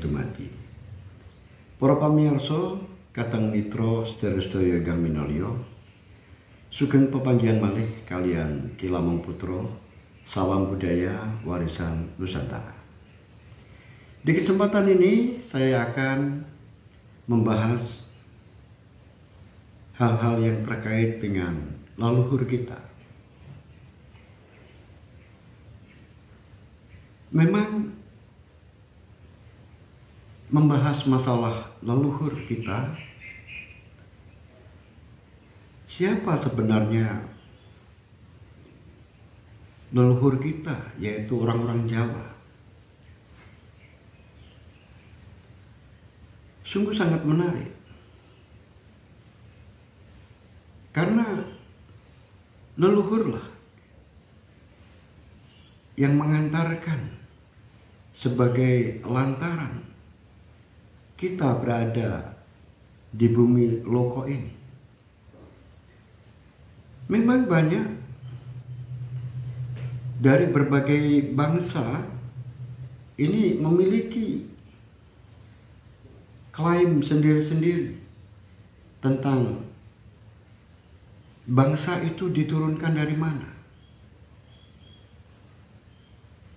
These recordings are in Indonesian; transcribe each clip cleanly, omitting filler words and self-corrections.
itu mati. Para pamirsa, katang mitra sedherek-sedherek ingkang minulya, sugeng pepanggihan malih kalian Ki Lamong Putra, salam budaya warisan Nusantara. Di kesempatan ini saya akan membahas hal-hal yang terkait dengan leluhur kita. Memang membahas masalah leluhur kita, siapa sebenarnya leluhur kita, yaitu orang-orang Jawa. Sungguh sangat menarik, karena leluhurlah yang mengantarkan sebagai lantaran kita berada di bumi loko ini. Memang banyak dari berbagai bangsa ini memiliki klaim sendiri-sendiri tentang bangsa itu diturunkan dari mana.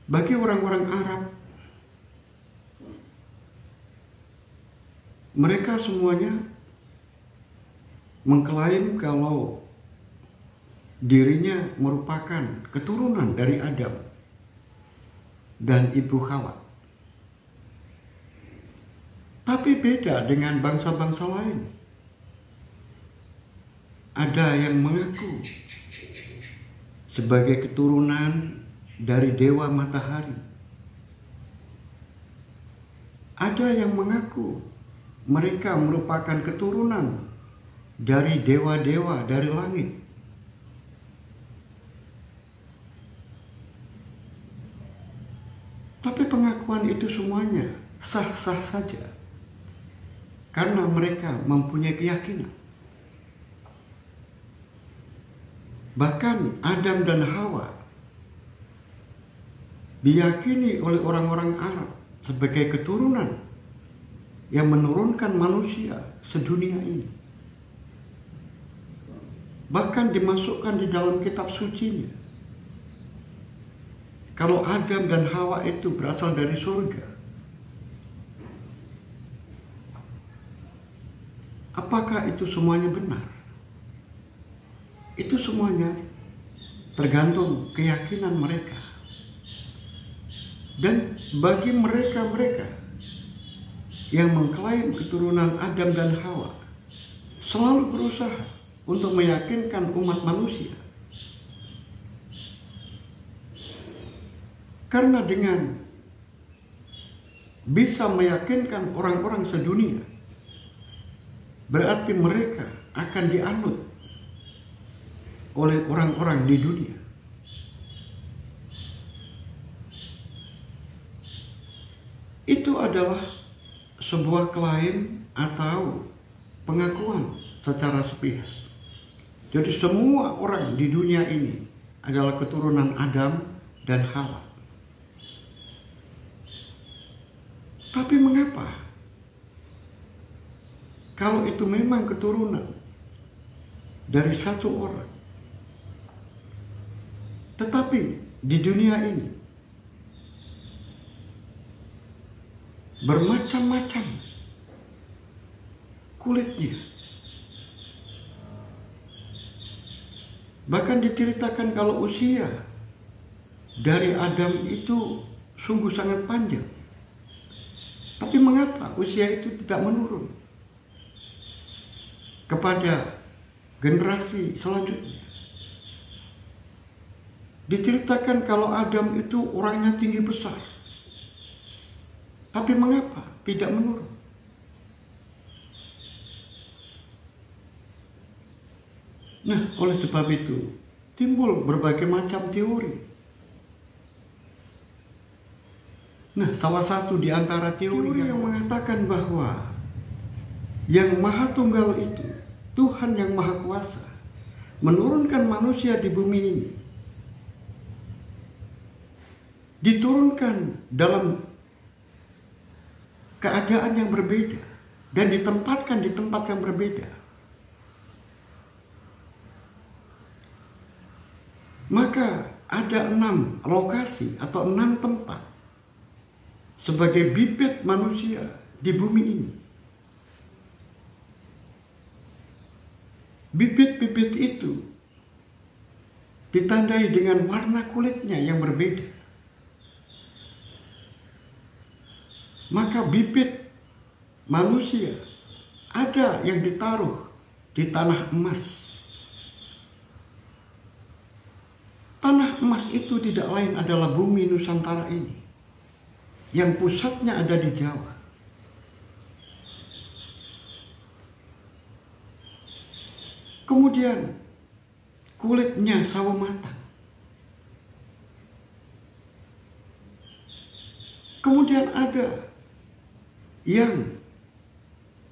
Bagi orang-orang Arab, mereka semuanya mengklaim kalau dirinya merupakan keturunan dari Adam dan Ibu Hawa. Tapi beda dengan bangsa-bangsa lain. Ada yang mengaku sebagai keturunan dari dewa matahari. Ada yang mengaku mereka merupakan keturunan dari dewa-dewa dari langit. Tapi pengakuan itu semuanya sah-sah saja, karena mereka mempunyai keyakinan. Bahkan Adam dan Hawa diyakini oleh orang-orang Arab sebagai keturunan yang menurunkan manusia sedunia ini. Bahkan dimasukkan di dalam kitab sucinya, kalau Adam dan Hawa itu berasal dari surga. Apakah itu semuanya benar? Itu semuanya tergantung keyakinan mereka. Dan bagi mereka-mereka yang mengklaim keturunan Adam dan Hawa, selalu berusaha untuk meyakinkan umat manusia. Karena dengan bisa meyakinkan orang-orang sedunia, berarti mereka akan dianut oleh orang-orang di dunia. Itu adalah sebuah klaim atau pengakuan secara sepihak. Jadi semua orang di dunia ini adalah keturunan Adam dan Hawa. Tapi mengapa? Kalau itu memang keturunan dari satu orang, tetapi di dunia ini bermacam-macam kulitnya. Bahkan diceritakan kalau usia dari Adam itu sungguh sangat panjang. Tapi mengapa usia itu tidak menurun kepada generasi selanjutnya? Diceritakan kalau Adam itu orangnya tinggi besar. Tapi mengapa tidak menurun? Nah, oleh sebab itu timbul berbagai macam teori. Nah, salah satu di antara teori yang mengatakan bahwa yang Maha Tunggal itu, Tuhan yang Maha Kuasa, menurunkan manusia di bumi ini, diturunkan dalam keadaan yang berbeda dan ditempatkan di tempat yang berbeda. Maka ada 6 lokasi atau 6 tempat sebagai bibit manusia di bumi ini. Bibit-bibit itu ditandai dengan warna kulitnya yang berbeda. Maka bibit manusia ada yang ditaruh di tanah emas. Tanah emas itu tidak lain adalah bumi Nusantara ini, yang pusatnya ada di Jawa. Kemudian kulitnya sawo matang. Kemudian ada yang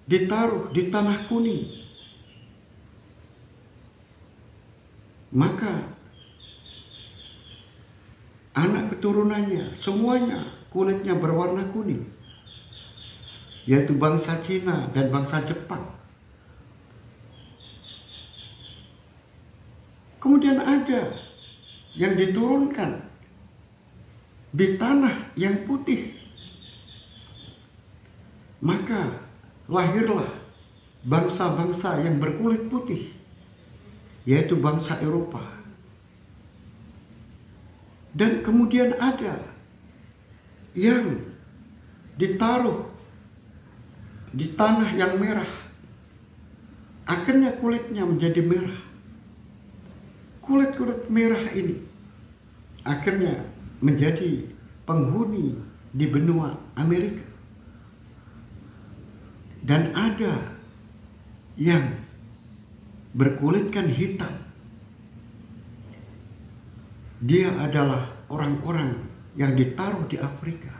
ditaruh di tanah kuning. Maka anak keturunannya semuanya kulitnya berwarna kuning, yaitu bangsa Cina dan bangsa Jepang. Kemudian ada yang diturunkan di tanah yang putih. Maka lahirlah bangsa-bangsa yang berkulit putih, yaitu bangsa Eropa. Dan kemudian ada yang ditaruh di tanah yang merah. Akhirnya kulitnya menjadi merah. Kulit-kulit merah ini akhirnya menjadi penghuni di benua Amerika. Dan ada yang berkulitkan hitam. Dia adalah orang-orang yang ditaruh di Afrika.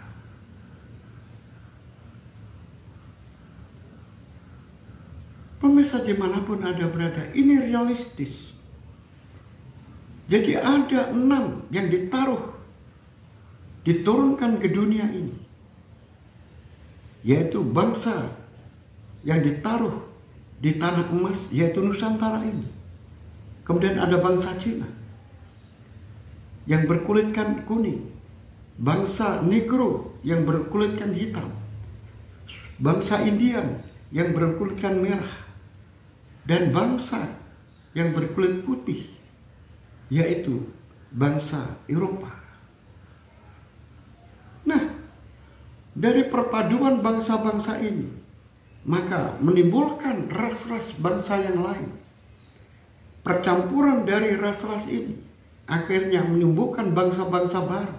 Pemirsa dimanapun Anda berada, ini realistis. Jadi ada 6 yang diturunkan ke dunia ini. Yaitu bangsa yang ditaruh di tanah emas, yaitu Nusantara ini. Kemudian ada bangsa Cina yang berkulitkan kuning, bangsa Negro yang berkulitkan hitam, bangsa Indian yang berkulitkan merah, dan bangsa yang berkulit putih, yaitu bangsa Eropa. Nah, dari perpaduan bangsa-bangsa ini, maka menimbulkan ras-ras bangsa yang lain. Percampuran dari ras-ras ini akhirnya menumbuhkan bangsa-bangsa baru.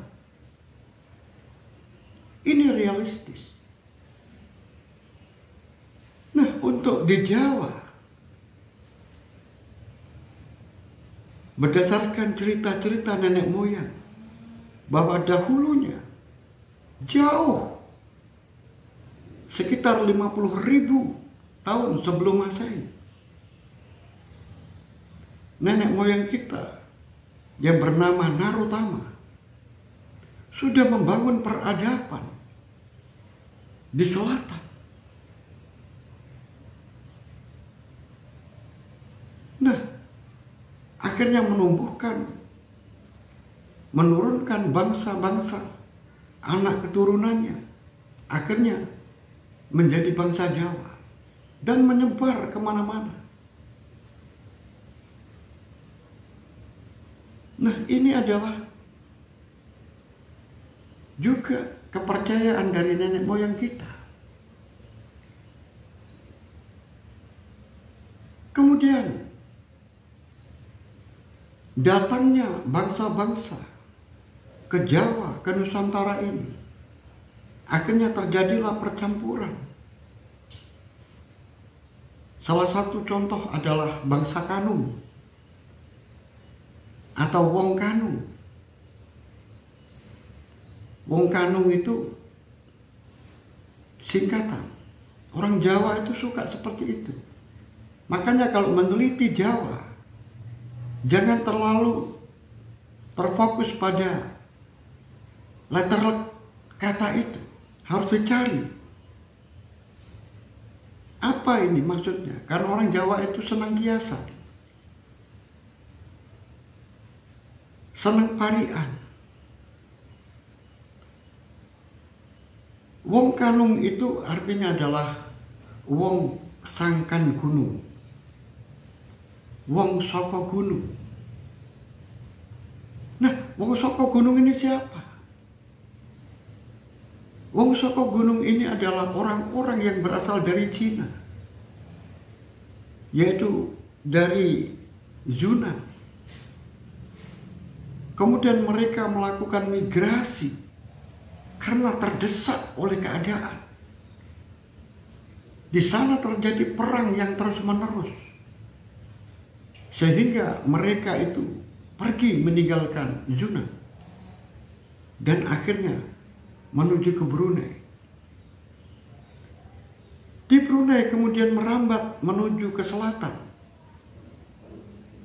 Ini realistis. Nah, untuk di Jawa, berdasarkan cerita-cerita nenek moyang, bahwa dahulunya jauh sekitar 50.000 tahun sebelum Masehi, nenek moyang kita yang bernama Narutama sudah membangun peradaban di selatan. Nah, akhirnya menurunkan bangsa-bangsa, anak keturunannya, akhirnya menjadi bangsa Jawa dan menyebar kemana-mana. Nah, ini adalah juga kepercayaan dari nenek moyang kita. Kemudian datangnya bangsa-bangsa ke Jawa, ke Nusantara ini, akhirnya terjadilah percampuran. Salah satu contoh adalah bangsa Kanum atau Wong Kanung. Wong Kanung itu singkatan. Orang Jawa itu suka seperti itu. Makanya kalau meneliti Jawa, jangan terlalu terfokus pada letter kata itu. Harus dicari Apa ini maksudnya? Karena orang Jawa itu senang kiasan, senang parian. Wong Kanung itu artinya adalah wong sangkan gunung, wong saka gunung. Nah, wong saka gunung ini siapa? Wong saka gunung ini adalah orang-orang yang berasal dari Cina, yaitu dari Yunan. Kemudian mereka melakukan migrasi karena terdesak oleh keadaan. Di sana terjadi perang yang terus-menerus, sehingga mereka itu pergi meninggalkan Yunan dan akhirnya menuju ke Brunei. Di Brunei kemudian merambat menuju ke selatan,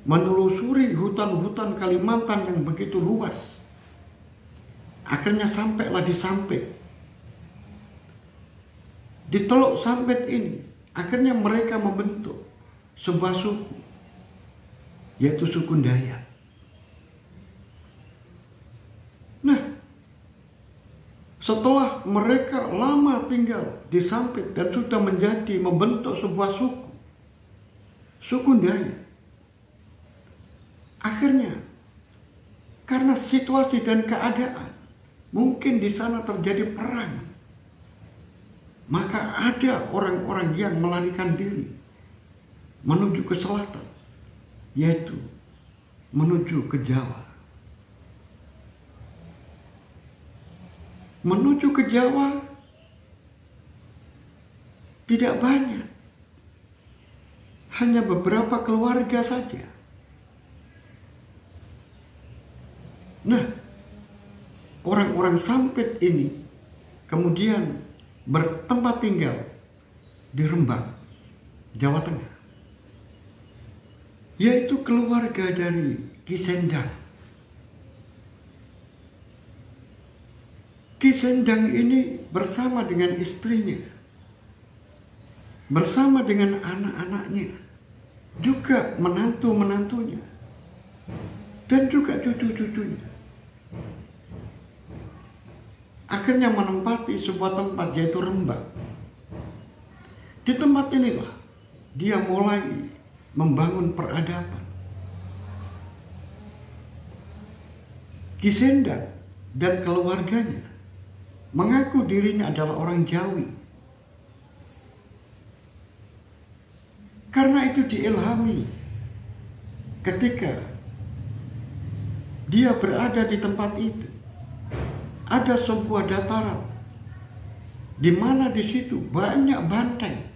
menelusuri hutan-hutan Kalimantan yang begitu luas. Akhirnya sampailah di Sampit. Di Teluk Sampit ini akhirnya mereka membentuk sebuah suku, yaitu suku Dayak. Nah, setelah mereka lama tinggal di Sampit dan sudah membentuk sebuah suku Dayak, akhirnya karena situasi dan keadaan, mungkin di sana terjadi perang, maka ada orang-orang yang melarikan diri menuju ke selatan, yaitu menuju ke Jawa. Menuju ke Jawa tidak banyak, hanya beberapa keluarga saja. Nah, orang-orang Sampit ini kemudian bertempat tinggal di Rembang, Jawa Tengah, yaitu keluarga dari Ki Sendang. Ki Sendang ini bersama dengan istrinya, bersama dengan anak-anaknya, juga menantu-menantunya, dan juga cucu-cucunya, akhirnya menempati sebuah tempat yaitu Rembang. Di tempat inilah dia mulai membangun peradaban. Ki Sendang dan keluarganya mengaku dirinya adalah orang Jawi. Karena itu diilhami ketika dia berada di tempat itu. Ada sebuah dataran di mana di situ banyak banteng.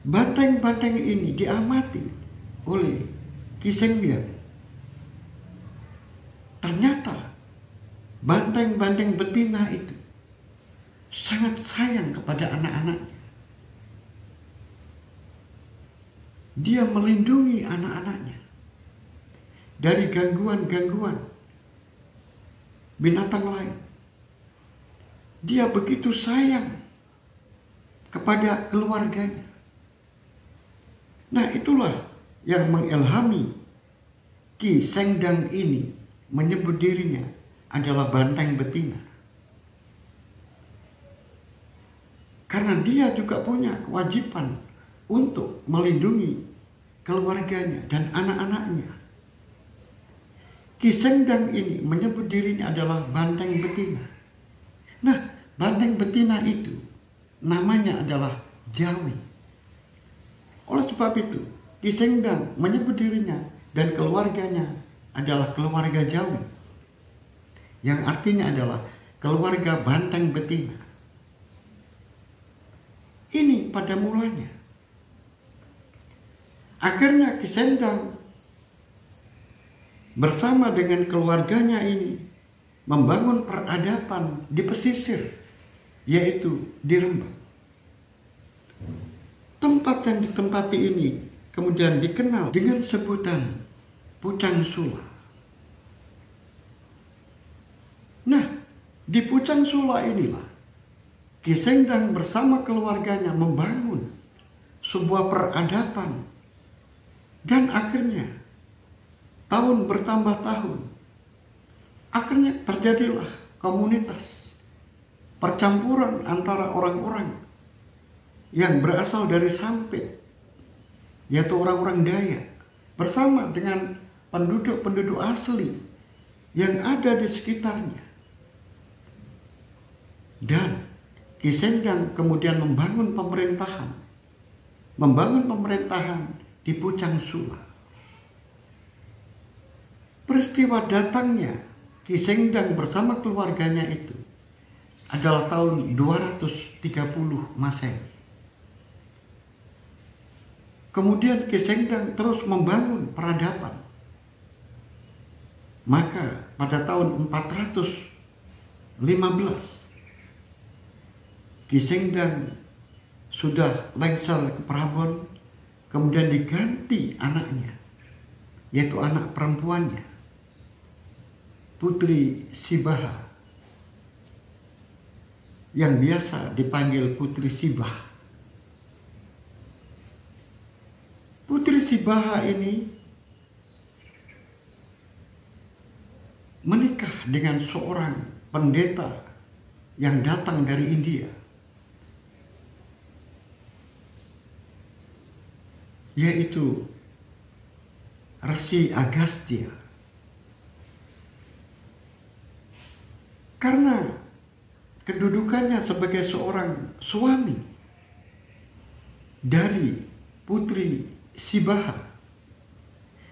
Banteng-banteng ini diamati oleh Ki Sendang. Ternyata banteng-banteng betina itu sangat sayang kepada anak-anaknya. Dia melindungi anak-anaknya dari gangguan-gangguan binatang lain. Dia begitu sayang kepada keluarganya. Nah, itulah yang mengilhami Ki Sendang ini menyebut dirinya adalah banteng betina. Karena dia juga punya kewajiban untuk melindungi keluarganya dan anak-anaknya. Ki Sendang ini menyebut dirinya adalah banteng betina. Nah, banteng betina itu namanya adalah Jawi. Oleh sebab itu, Ki Sendang menyebut dirinya dan keluarganya adalah keluarga Jawi, yang artinya adalah keluarga banteng betina. Ini pada mulanya. Akhirnya Ki Sendang bersama dengan keluarganya ini membangun peradaban di pesisir, yaitu di Rembang. Tempat yang ditempati ini kemudian dikenal dengan sebutan Pucang Sula. Nah, di Pucang Sula inilah Ki Sengdang bersama keluarganya membangun sebuah peradaban, dan akhirnya tahun bertambah tahun, akhirnya terjadilah komunitas percampuran antara orang-orang yang berasal dari Sampit, yaitu orang-orang Dayak, bersama dengan penduduk-penduduk asli yang ada di sekitarnya. Dan Ki Sengdang kemudian membangun pemerintahan di Pucang Sula. Peristiwa datangnya Ki Sengdang bersama keluarganya itu adalah tahun 230 Masehi. Kemudian Ki Sengdang terus membangun peradaban. Maka pada tahun 415 Ki Sengdang sudah lengser ke Prabon, kemudian diganti anaknya, yaitu anak perempuannya, Putri Sibaha, yang biasa dipanggil Putri Sibah. Putri Sibaha ini menikah dengan seorang pendeta yang datang dari India, yaitu Resi Agastya. Karena kedudukannya sebagai seorang suami dari Putri Sibaha,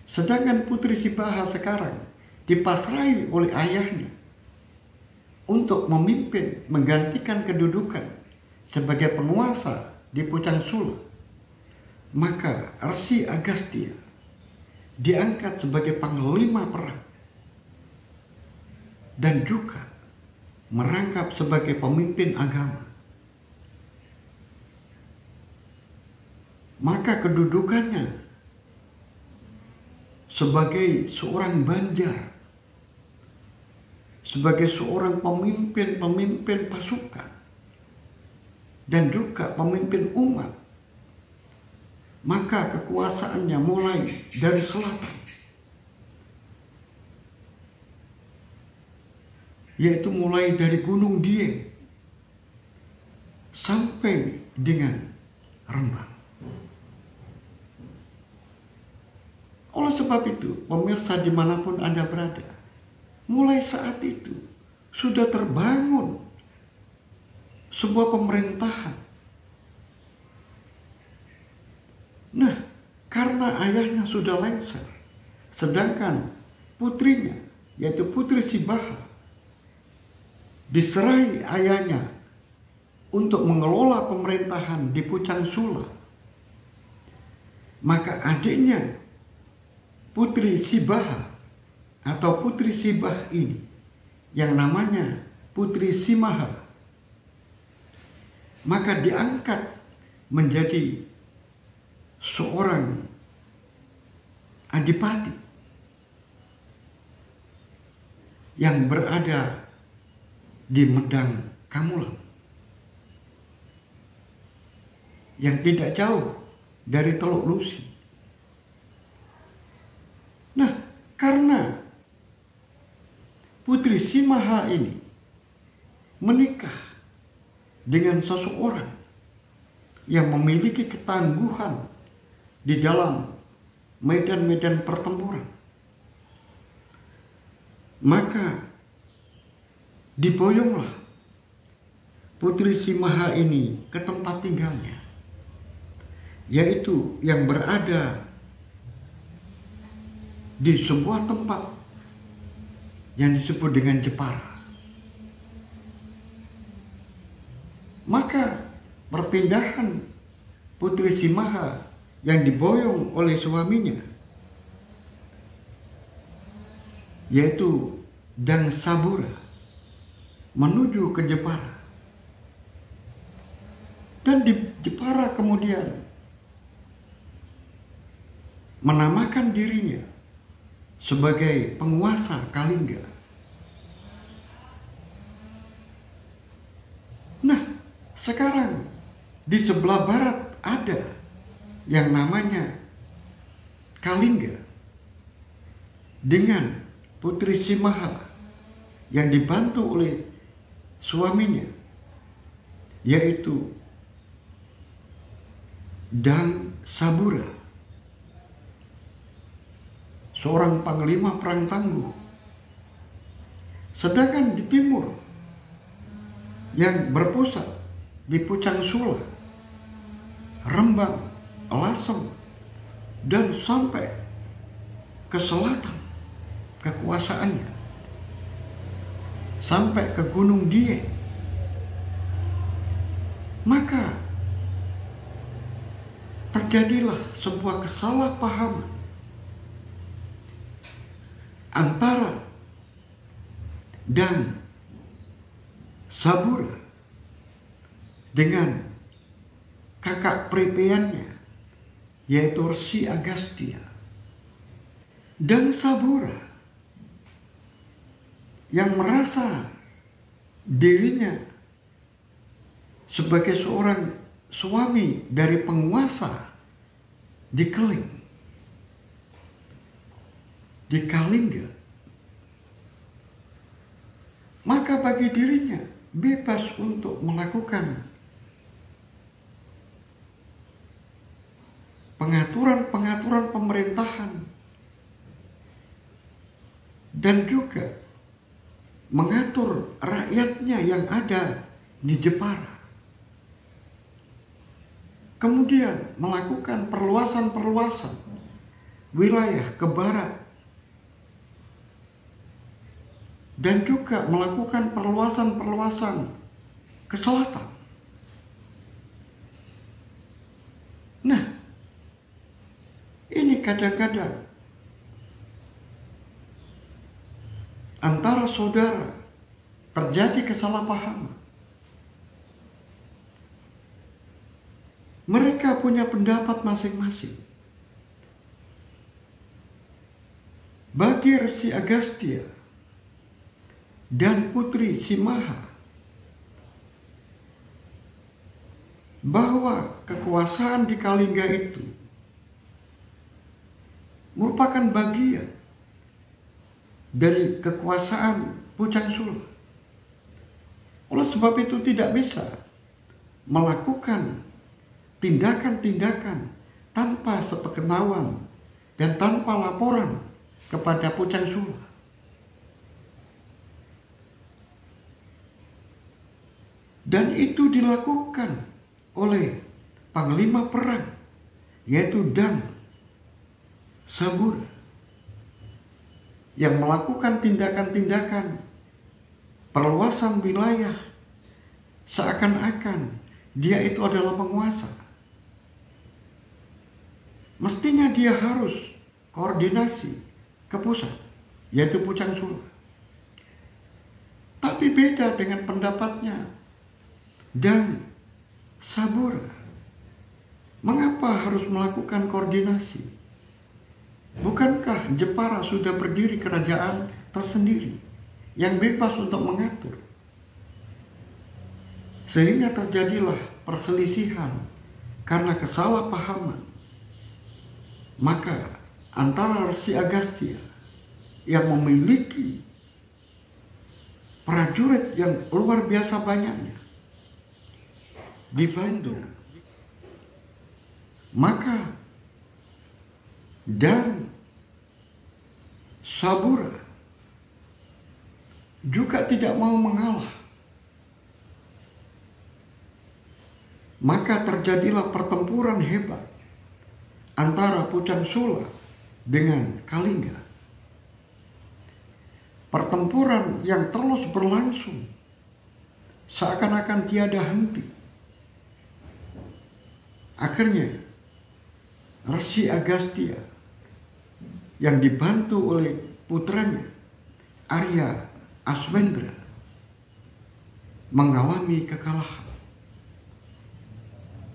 sedangkan Putri Sibaha sekarang dipasrahi oleh ayahnya untuk memimpin, menggantikan kedudukan sebagai penguasa di Pucang Sula, maka Resi Agastya diangkat sebagai panglima perang dan juga merangkap sebagai pemimpin agama. Maka kedudukannya sebagai seorang banjar, sebagai seorang pemimpin pasukan, dan juga pemimpin umat, maka kekuasaannya mulai dari selatan, yaitu mulai dari Gunung Dieng sampai dengan Rembang. Oleh sebab itu, pemirsa dimanapun Anda berada, mulai saat itu sudah terbangun sebuah pemerintahan. Nah, karena ayahnya sudah lengser, sedangkan putrinya, yaitu Putri Sibaha, diserahi ayahnya untuk mengelola pemerintahan di Pucang Sula, maka adiknya Putri Sibaha atau Putri Sibah ini, yang namanya Putri Simaha, maka diangkat menjadi seorang adipati yang berada di Medang Kamulang, yang tidak jauh dari Teluk Lusi. Nah, karena Putri Simaha ini menikah dengan seseorang yang memiliki ketangguhan di dalam medan-medan pertempuran, maka diboyonglah Putri Simaha ini ke tempat tinggalnya, yaitu yang berada di sebuah tempat yang disebut dengan Jepara. Maka perpindahan Putri Simaha yang diboyong oleh suaminya, yaitu Dang Sabura, menuju ke Jepara. Dan di Jepara kemudian menamakan dirinya sebagai penguasa Kalingga. Nah, Sekarang di sebelah barat ada yang namanya Kalingga dengan Putri Simaha yang dibantu oleh suaminya, yaitu Dang Sabura, seorang panglima perang tangguh. Sedangkan di timur yang berpusat di Pucang Sula, Rembang, Lasem, dan sampai ke selatan kekuasaannya, sampai ke Gunung Dieng. Maka terjadilah sebuah kesalahpahaman antara Dang Sabura dengan kakak peripeannya, yaitu Resi Agastya. Dang Sabura yang merasa dirinya sebagai seorang suami dari penguasa di Keling, di Kalingga, maka bagi dirinya bebas untuk melakukan pengaturan-pengaturan pemerintahan dan juga mengatur rakyatnya yang ada di Jepara. Kemudian melakukan perluasan-perluasan wilayah ke barat dan juga melakukan perluasan-perluasan ke selatan. Nah, ini kadang-kadang antara saudara terjadi kesalahpahaman. Mereka punya pendapat masing-masing. Bagi Resi Agastya dan Putri Simaha, bahwa kekuasaan di Kalingga itu merupakan bagian dari kekuasaan Pucang Sula. Oleh sebab itu tidak bisa melakukan tindakan-tindakan tanpa sepengetahuan dan tanpa laporan kepada Pucang Sula. Dan itu dilakukan oleh panglima perang, yaitu Dang Sabura, yang melakukan tindakan-tindakan perluasan wilayah seakan-akan dia itu adalah penguasa. Mestinya dia harus koordinasi ke pusat, yaitu Pucang Sula. Tapi beda dengan pendapatnya Dang Sabura. Mengapa harus melakukan koordinasi? Bukankah Jepara sudah berdiri kerajaan tersendiri yang bebas untuk mengatur? Sehingga terjadilah perselisihan karena kesalahpahaman. Maka antara Resi Agastya yang memiliki prajurit yang luar biasa banyaknya dibantu, maka Dang Sabura juga tidak mau mengalah. Maka terjadilah pertempuran hebat antara Pucang Sula dengan Kalingga. Pertempuran yang terus berlangsung seakan-akan tiada henti. Akhirnya Resi Agastya yang dibantu oleh putranya Arya Aswendra mengalami kekalahan.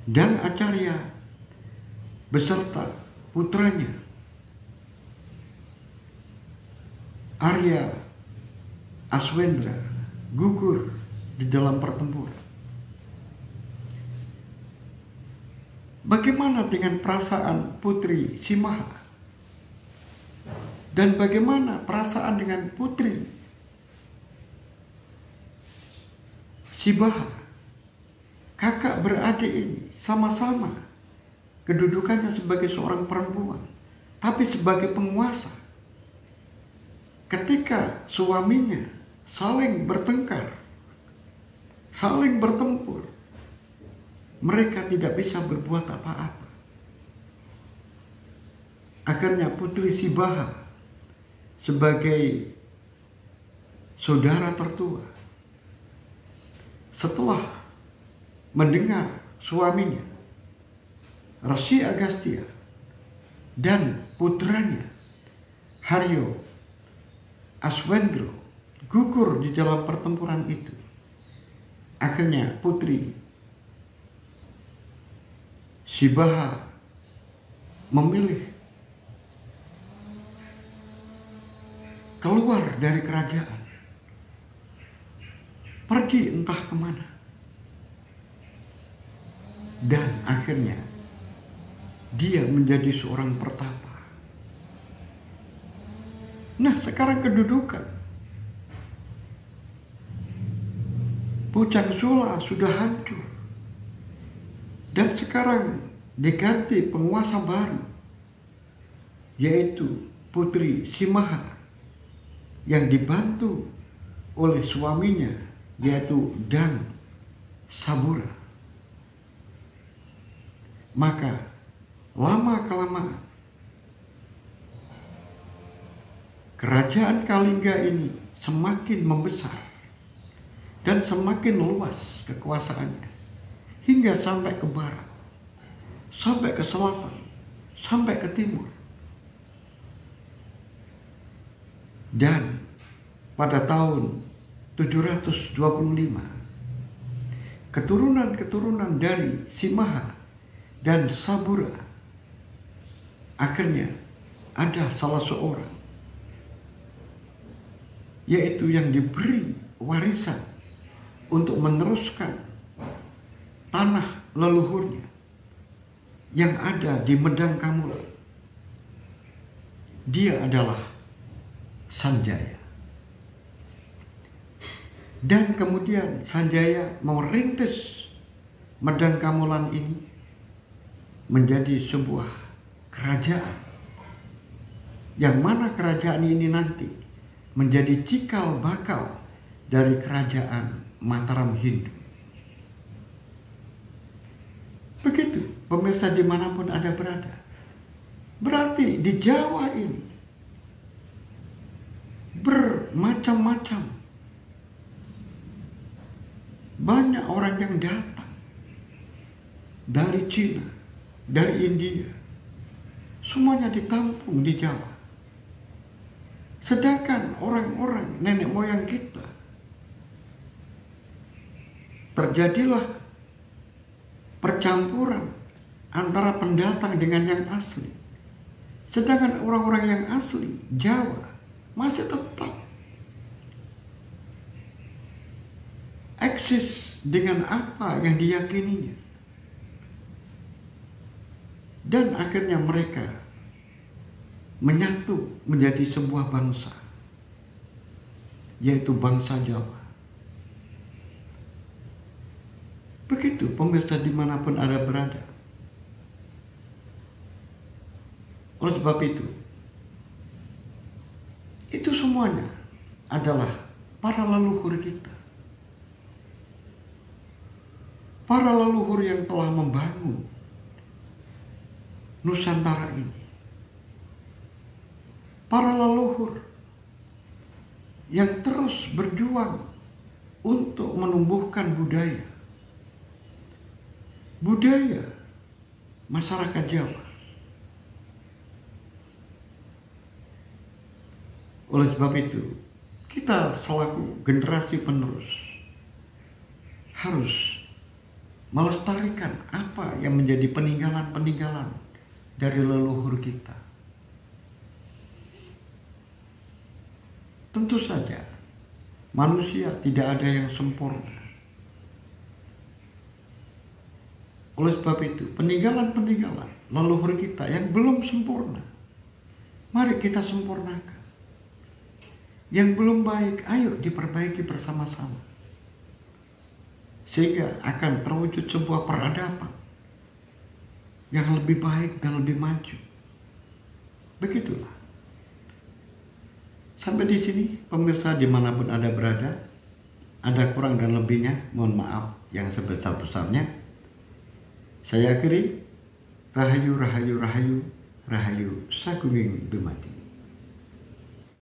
Dan Acarya beserta putranya Arya Aswendra gugur di dalam pertempuran. Bagaimana dengan perasaan putri Simaha? Dan bagaimana perasaan dengan putri Sibaha? Kakak beradik ini sama-sama kedudukannya sebagai seorang perempuan, tapi sebagai penguasa. Ketika suaminya saling bertengkar, saling bertempur, mereka tidak bisa berbuat apa-apa. Akhirnya putri Sibaha sebagai saudara tertua, setelah mendengar suaminya Resi Agastya dan putranya Haryo Aswendro gugur di dalam pertempuran itu, akhirnya putri Sibaha memilih keluar dari kerajaan, pergi entah kemana, dan akhirnya dia menjadi seorang pertapa. Nah, sekarang kedudukan Pucang Sula sudah hancur, dan sekarang diganti penguasa baru, yaitu putri Simaha yang dibantu oleh suaminya, yaitu Dan Sabura. Maka lama-kelamaan kerajaan Kalingga ini semakin membesar dan semakin luas kekuasaannya, hingga sampai ke barat, sampai ke selatan, sampai ke timur. Dan pada tahun 725, keturunan-keturunan dari Simaha dan Sabura, akhirnya ada salah seorang, yaitu yang diberi warisan untuk meneruskan tanah leluhurnya yang ada di Medang Kamulan. Dia adalah Sanjaya. Dan kemudian Sanjaya merintis Medang Kamulan ini menjadi sebuah kerajaan, yang mana kerajaan ini nanti menjadi cikal bakal dari kerajaan Mataram Hindu. Begitu pemirsa dimanapun Anda berada. Berarti di Jawa ini bermacam-macam, banyak orang yang datang dari Cina, dari India, semuanya ditampung di Jawa. Sedangkan orang-orang nenek moyang kita, terjadilah percampuran antara pendatang dengan yang asli. Sedangkan orang-orang yang asli Jawa masih tetap eksis dengan apa yang diyakininya. Dan akhirnya mereka menyatu menjadi sebuah bangsa, yaitu bangsa Jawa. Begitu pemirsa dimanapun Anda berada. Oleh sebab itu semuanya adalah para leluhur kita. Para leluhur yang telah membangun Nusantara ini. Para leluhur yang terus berjuang untuk menumbuhkan budaya masyarakat Jawa. Oleh sebab itu, kita selaku generasi penerus harus melestarikan apa yang menjadi peninggalan-peninggalan dari leluhur kita. Tentu saja, manusia tidak ada yang sempurna. Oleh sebab itu, peninggalan-peninggalan leluhur kita yang belum sempurna, mari kita sempurnakan. Yang belum baik, ayo diperbaiki bersama-sama. Sehingga akan terwujud sebuah peradaban yang lebih baik dan lebih maju. Begitulah. Sampai di sini, pemirsa dimanapun Anda berada, ada kurang dan lebihnya, mohon maaf yang sebesar-besarnya. Saya akhiri, Rahayu, Rahayu, Rahayu, Rahayu Sagunging Dumadi.